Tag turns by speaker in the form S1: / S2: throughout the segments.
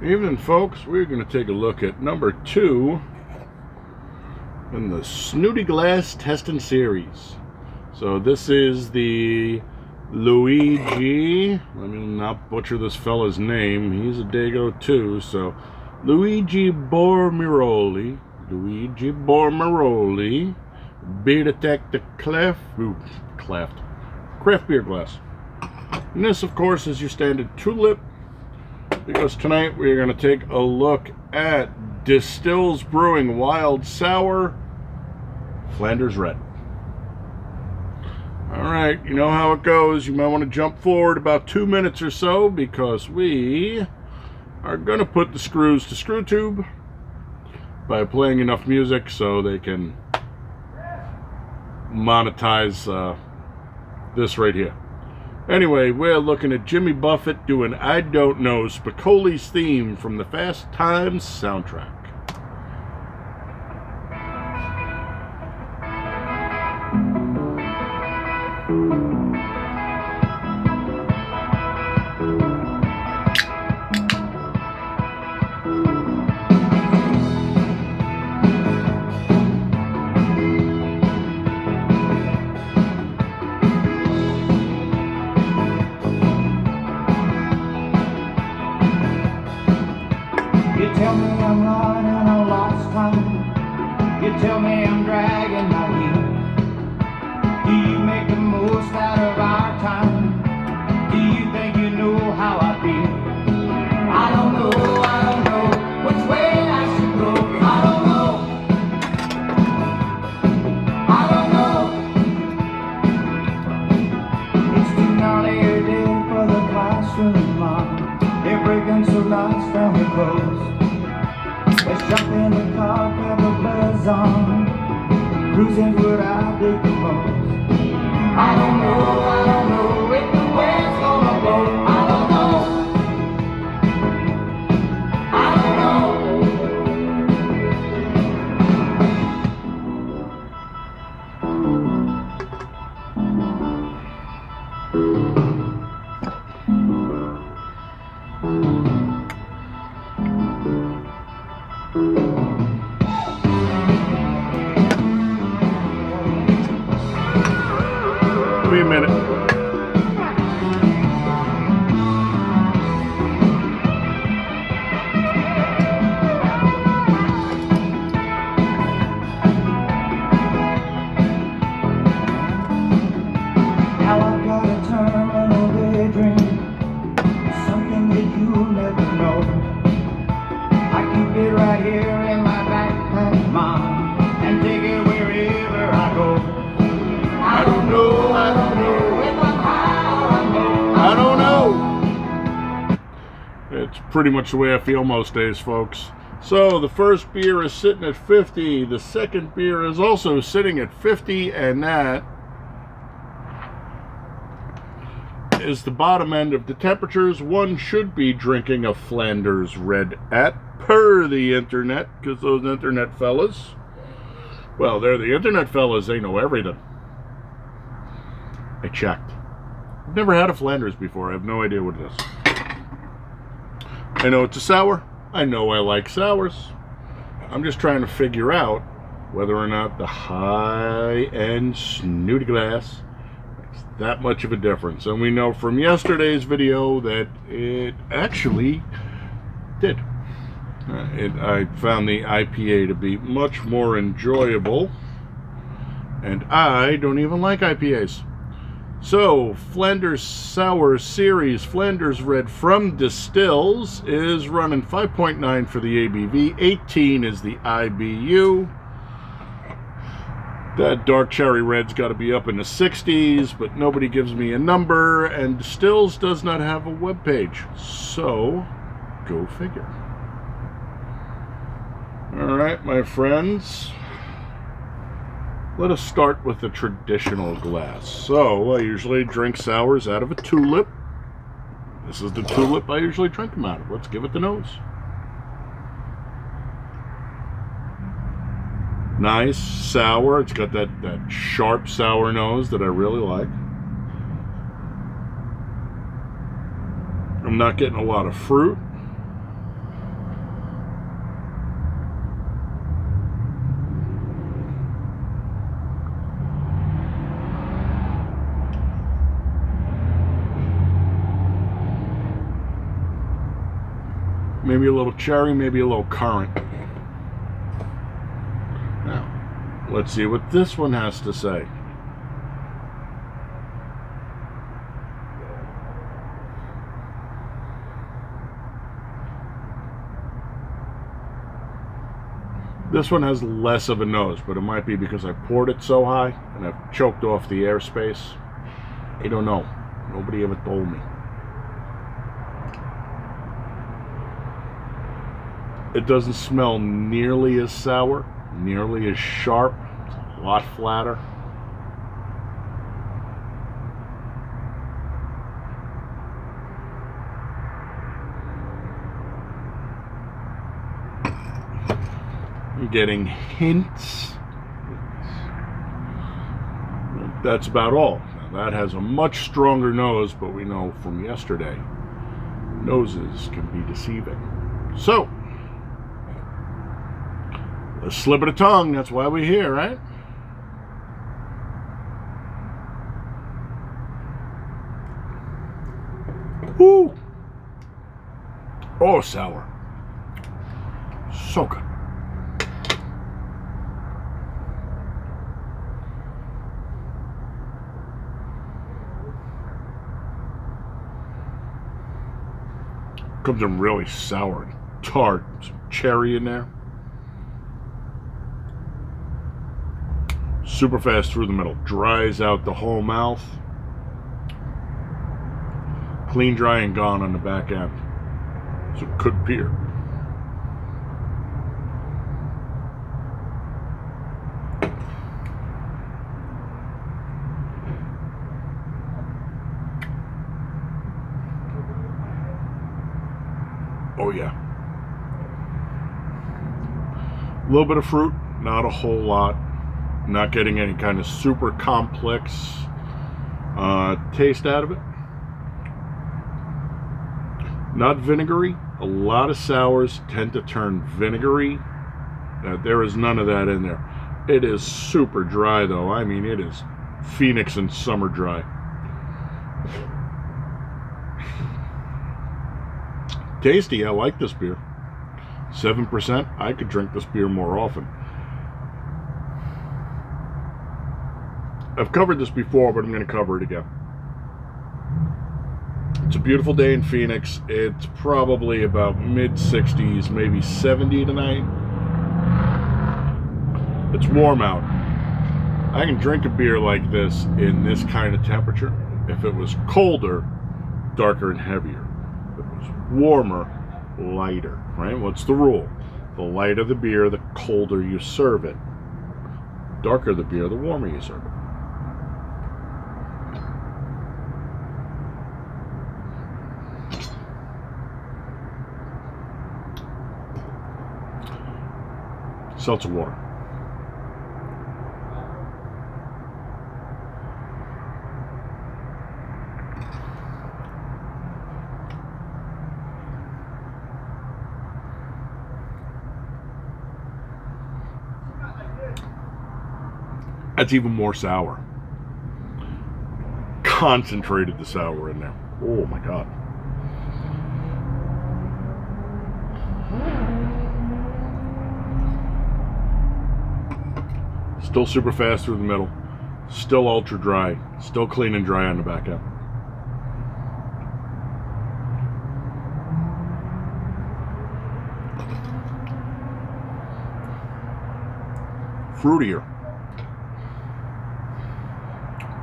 S1: Evening, folks. We're going to take a look at number 2 in the Snooty Glass Testing Series. So this is the Luigi. Let me not butcher this fella's name. He's a Dago too. So luigi-bormioli, beer detector craft beer glass. And this, of course, is your standard Tulip, because tonight we're going to take a look at Destihl Brewing Wild Sour Flanders Red. Alright, you know how it goes. You might want to jump forward about 2 minutes or so, because we are going to put the screws to screw tube by playing enough music so they can monetize this right here. Anyway, we're looking at Jimmy Buffett doing I Don't Know Spicoli's theme from the Fast Times soundtrack.
S2: You tell me I'm running a lost time. You tell me I'm dragging my heels. Do you make the most out of our time? Do you think you know how I feel? I don't know which way I should go. I don't know. It's too gnarly a day for the classroom, Mom. They're breaking so nice down the clothes. Let's jump in the car, grab the buzz on. Cruising what I dig the most. I don't know if the way's gonna go. I don't know.
S1: Give me a minute.
S2: Now I've got a terminal daydream, something that you'll never know. I keep it right here in my backpack, Mom, and take it wherever I go. I don't know if I'm high or I'm low.
S1: I don't know. It's pretty much the way I feel most days, folks. So the first beer is sitting at 50. The second beer is also sitting at 50, and that is the bottom end of the temperatures one should be drinking a Flanders Red at, per the internet, because those internet fellas, well, they're the internet fellas, they know everything. I checked. I've never had a Flanders before. I have no idea what it is. I know it's a sour. I know I like sours. I'm just trying to figure out whether or not the high-end snooty glass makes that much of a difference. And we know from yesterday's video that it actually did. I found the IPA to be much more enjoyable. And I don't even like IPAs. So, Flanders Sour Series Flanders Red from Destihls is running 5.9 for the ABV, 18 is the IBU. That dark cherry red's got to be up in the 60s, but nobody gives me a number, and Destihls does not have a webpage. So, go figure. Alright, my friends. Let us start with the traditional glass. So, I usually drink sours out of a Tulip. This is the Tulip I usually drink them out of. Let's give it the nose. Nice, sour. It's got that sharp sour nose that I really like. I'm not getting a lot of fruit. maybe a little cherry, maybe a little currant. Now, let's see what this one has to say. This one has less of a nose, but it might be because I poured it so high and I've choked off the airspace. I don't know. Nobody ever told me. It doesn't smell nearly as sour, nearly as sharp. It's a lot flatter. I'm getting hints. That's about all. Now that has a much stronger nose, but we know from yesterday, noses can be deceiving. So, a slip of the tongue, that's why we're here, right? Woo! Oh, sour. So good. Comes in really sour and tart. Some cherry in there. Super fast through the middle. Dries out the whole mouth. Clean, dry, and gone on the back end. It's a good beer. Oh yeah. A little bit of fruit, not a whole lot. Not getting any kind of super complex taste out of it. Not vinegary. A lot of sours tend to turn vinegary. There is none of that in there. It is super dry though. I mean, it is Phoenix and summer dry. Tasty. I like this beer. 7%. I could drink this beer more often. I've covered this before, but I'm going to cover it again. It's a beautiful day in Phoenix. It's probably about mid-60s, maybe 70 tonight. It's warm out. I can drink a beer like this in this kind of temperature. If it was colder, darker and heavier. If it was warmer, lighter, right? What's the rule? The lighter the beer, the colder you serve it. Darker the beer, the warmer you serve it. Seltzer water. That's even more sour. Concentrated the sour in there. Oh my God. Still super fast through the middle. Still ultra dry. Still clean and dry on the back end. Fruitier.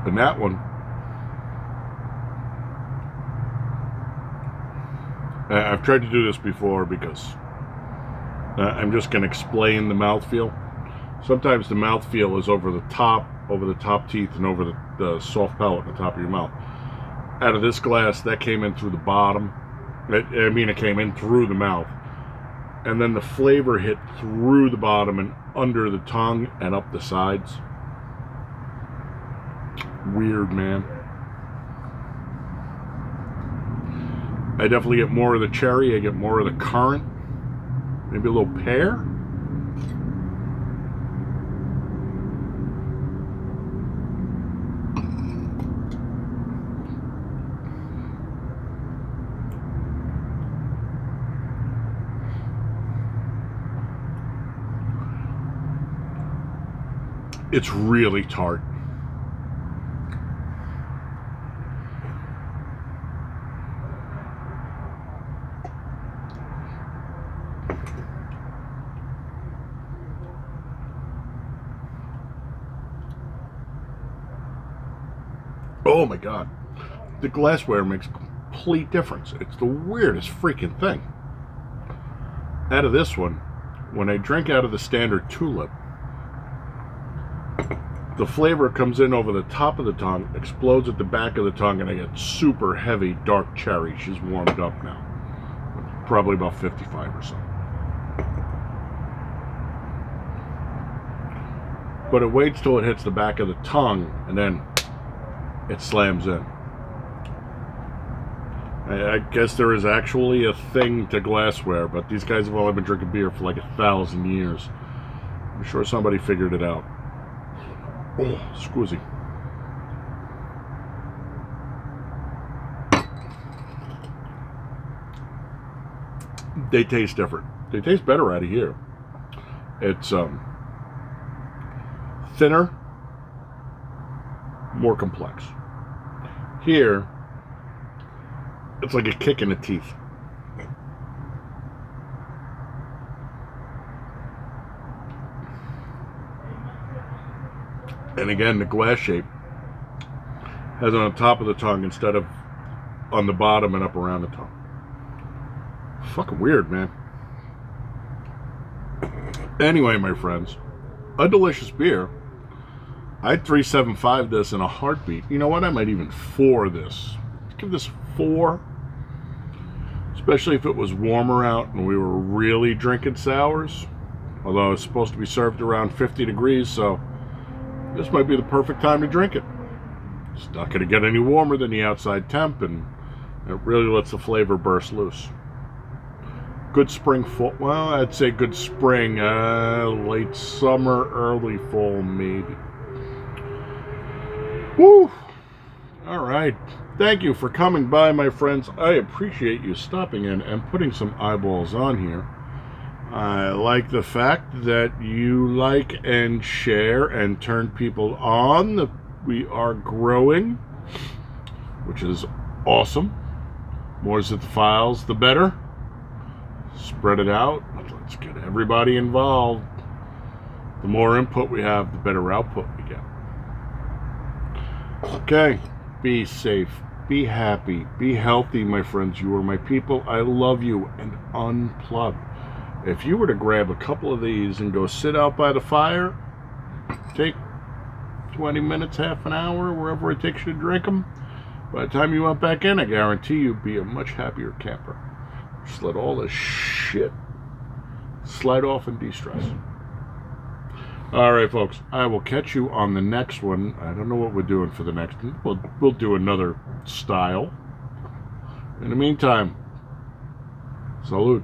S1: And that one, I've tried to do this before because I'm just going to explain the mouthfeel. Sometimes the mouthfeel is over the top teeth and over the soft palate at the top of your mouth. Out of this glass, that came in through the bottom. It came in through the mouth. And then the flavor hit through the bottom and under the tongue and up the sides. Weird, man. I definitely get more of the cherry. I get more of the currant. Maybe a little pear. It's really tart. Oh my God. The glassware makes a complete difference. It's the weirdest freaking thing. Out of this one, when I drink out of the standard Tulip, the flavor comes in over the top of the tongue, explodes at the back of the tongue, and I get super heavy dark cherry. She's warmed up now. Probably about 55 or so. But it waits till it hits the back of the tongue, and then it slams in. I guess there is actually a thing to glassware, but these guys have only been drinking beer for like 1,000 years. I'm sure somebody figured it out. Oh, squoozy. They taste different. They taste better out of here. It's thinner, more complex. Here, it's like a kick in the teeth. And again, the glass shape has it on the top of the tongue instead of on the bottom and up around the tongue. Fucking weird, man. Anyway, my friends, a delicious beer. I'd 375 this in a heartbeat. You know what? I might even 4 this. Let's give this 4. Especially if it was warmer out and we were really drinking sours. Although it's supposed to be served around 50 degrees, so this might be the perfect time to drink it. It's not going to get any warmer than the outside temp, and it really lets the flavor burst loose. Good spring, fall. Well, I'd say good spring, late summer, early fall, maybe. Woo! All right. Thank you for coming by, my friends. I appreciate you stopping in and putting some eyeballs on here. I like the fact that you like and share and turn people on. That we are growing, which is awesome. More zip files, the better. Spread it out. Let's get everybody involved. The more input we have, the better output we get. Okay. Be safe. Be happy. Be healthy, my friends. You are my people. I love you. And unplug. If you were to grab a couple of these and go sit out by the fire, take 20 minutes, half an hour, wherever it takes you to drink them, by the time you went back in, I guarantee you'd be a much happier camper. Just let all this shit slide off and de-stress. All right, folks, I will catch you on the next one. I don't know what we're doing for the next one. We'll do another style. In the meantime, salute.